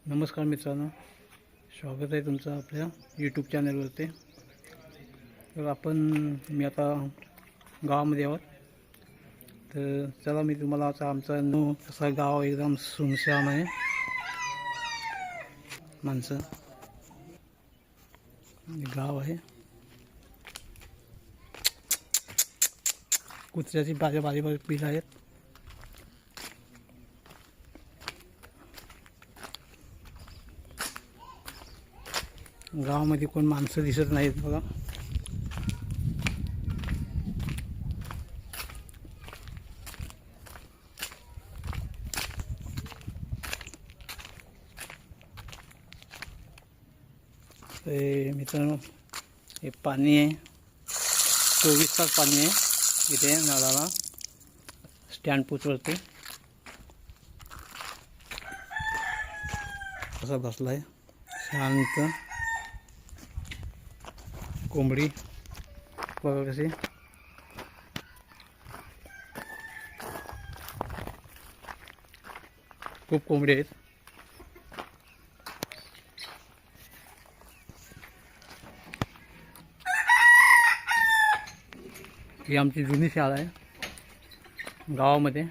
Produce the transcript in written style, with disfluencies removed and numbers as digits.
नमस्कार मित्रांनो, स्वागत आहे तुमचं आपल्या यूट्यूब चॅनलवरती। तर मी आता गावामध्ये आहोत। तर चला मी तुम्हाला आता आमचा कसा गाव एकदम सुनसान आहे, माणसं गाव आहे। कुत्र्याची बारीक पिलं आहेत। गावामध्ये कोण माणसं दिसत नाहीत बघा। मित्रांनो, हे पाणी आहे, 24 तास पाणी आहे इथे नळाला, स्टँड पुचवरती कसा बसलाय शांत। कोंबडी बघा कशी, खूप कोंबडी आहेत। ही आमची जुनी शाळा आहे गावामध्ये।